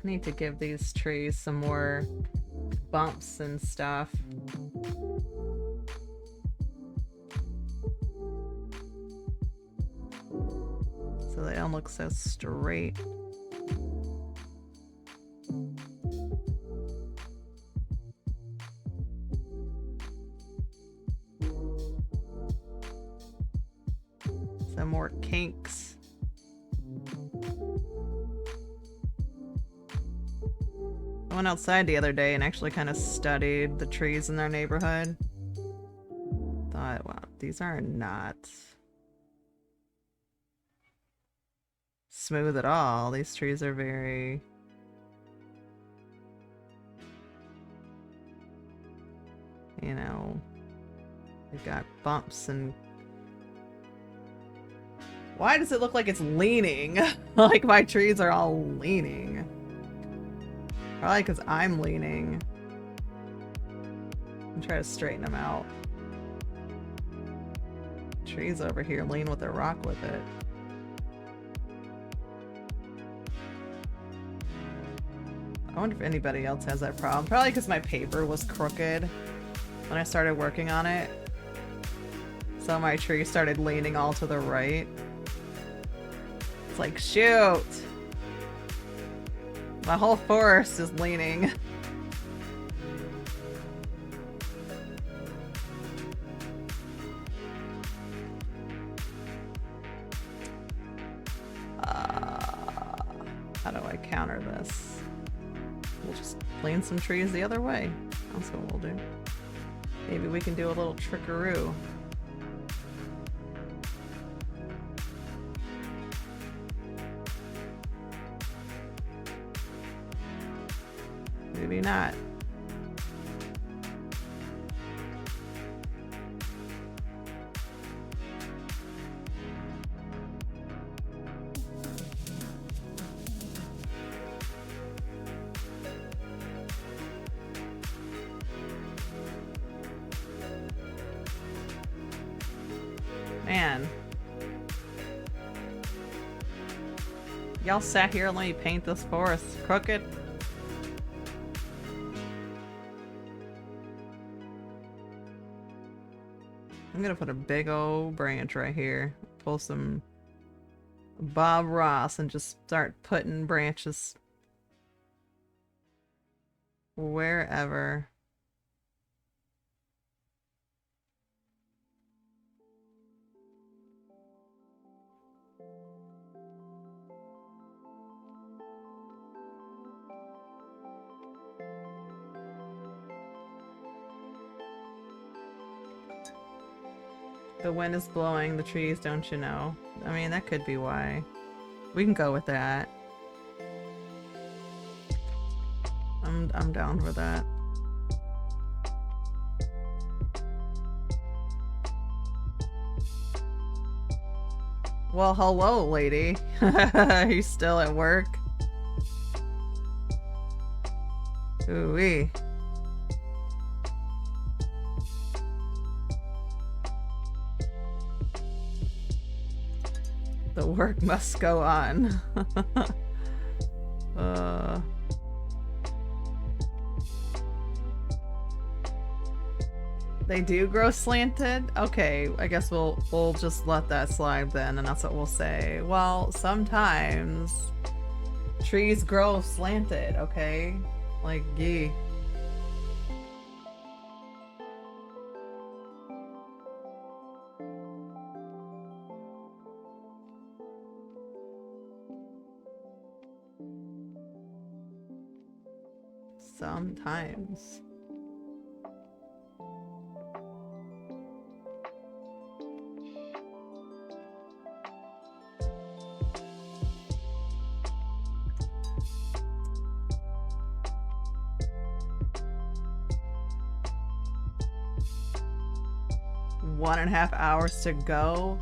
Speaker 1: Need to give these trees some more bumps and stuff. So they don't look so straight. Some more kinks. I went outside the other day and actually kind of studied the trees in their neighborhood. Thought, wow, these are not smooth at all. These trees are very... you know, they've got bumps and... Why does it look like it's leaning? Like my trees are all leaning. Probably because I'm leaning. And try to straighten them out. Trees over here lean with their rock with it. I wonder if anybody else has that problem. Probably because my paper was crooked when I started working on it. So my tree started leaning all to the right. It's like, shoot! My whole forest is leaning. counter this? We'll just plant some trees the other way. That's what we'll do. Maybe we can do a little trickaroo. Maybe not. Man. Y'all sat here and let me paint this forest crooked. I'm gonna put a big old branch right here. Pull some Bob Ross and just start putting branches wherever. The wind is blowing the trees, don't you know? I mean, that could be why. We can go with that. I'm down for that. Well, hello, lady. Are you still at work? Ooh-wee. The work must go on. They do grow slanted? Okay, I guess we'll just let that slide then, and that's what we'll say. Well, sometimes trees grow slanted, okay? Like, gee. Sometimes. One and a half hours to go.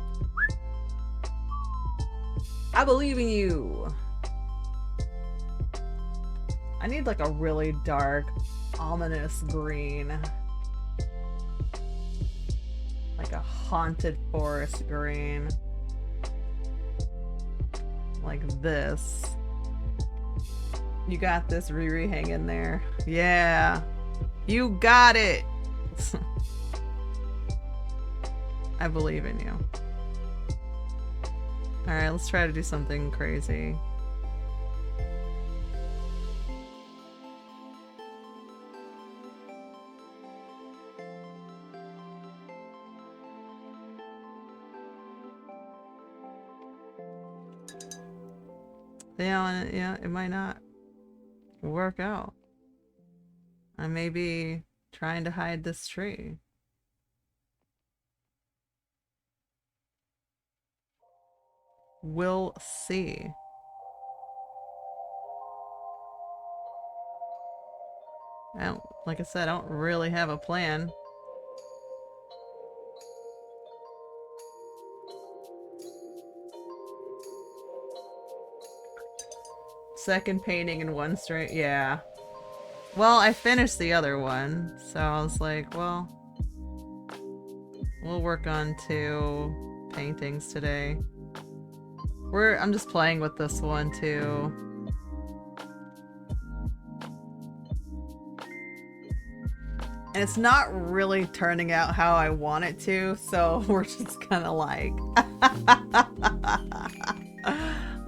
Speaker 1: I believe in you. I need like a really dark, ominous green. Like a haunted forest green. Like this. You got this, Riri, hang in there. Yeah. You got it! I believe in you. Alright, let's try to do something crazy. Yeah, it might not work out. I may be trying to hide this tree. We'll see. Like I said, I don't really have a plan. Second painting in one straight, yeah. Well, I finished the other one, so I was like, well, we'll work on 2 paintings today. I'm just playing with this one too. And it's not really turning out how I want it to, so we're just kind of like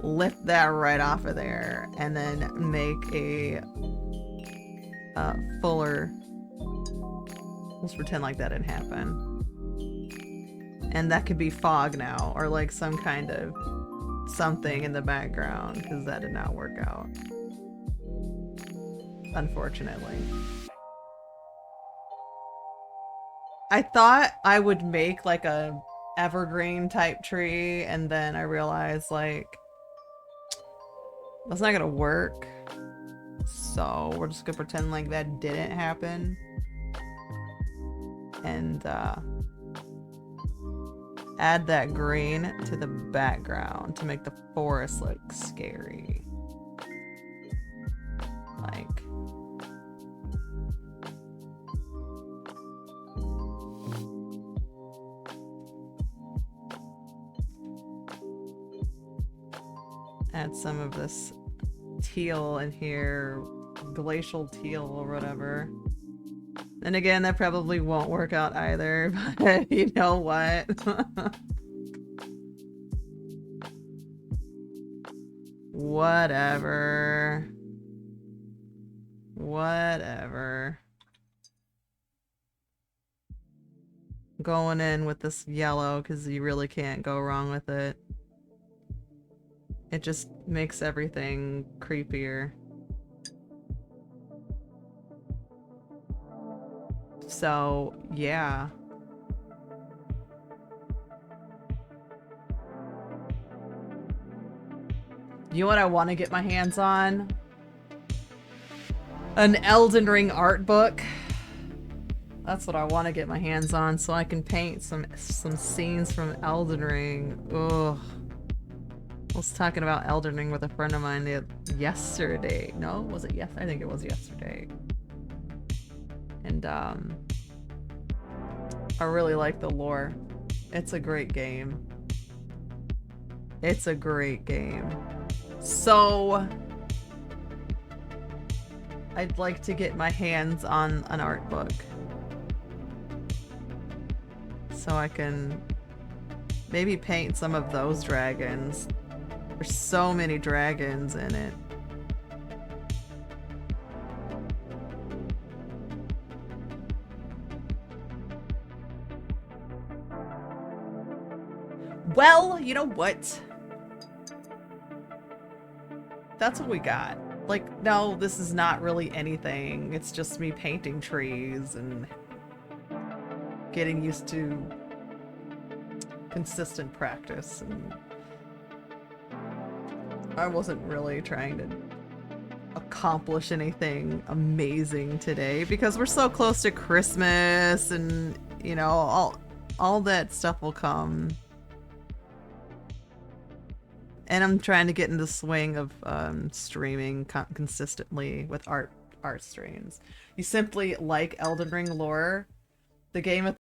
Speaker 1: lift that right off of there and then make a fuller. Let's pretend like that didn't happen. And that could be fog now, or like some kind of something in the background because that did not work out. Unfortunately. I thought I would make like a evergreen type tree, and then I realized like that's not gonna work. So we're just gonna pretend like that didn't happen. And add that green to the background to make the forest look scary. Like. Add some of this teal in here, glacial teal or whatever. And again, that probably won't work out either, but you know what? Whatever. Whatever. Going in with this yellow because you really can't go wrong with it. It just makes everything creepier. So, yeah. You know what I want to get my hands on? An Elden Ring art book. That's what I want to get my hands on so I can paint some scenes from Elden Ring. Ugh. I was talking about Elden Ring with a friend of mine yesterday. No, was it yes? I think it was yesterday. And I really like the lore. It's a great game. It's a great game. So I'd like to get my hands on an art book so I can maybe paint some of those dragons. There's so many dragons in it. Well, you know what? That's what we got. Like, no, this is not really anything. It's just me painting trees and getting used to consistent practice. And I wasn't really trying to accomplish anything amazing today because we're so close to Christmas and, you know, all that stuff will come. And I'm trying to get into the swing of streaming consistently with art streams. You simply like Elden Ring lore. The game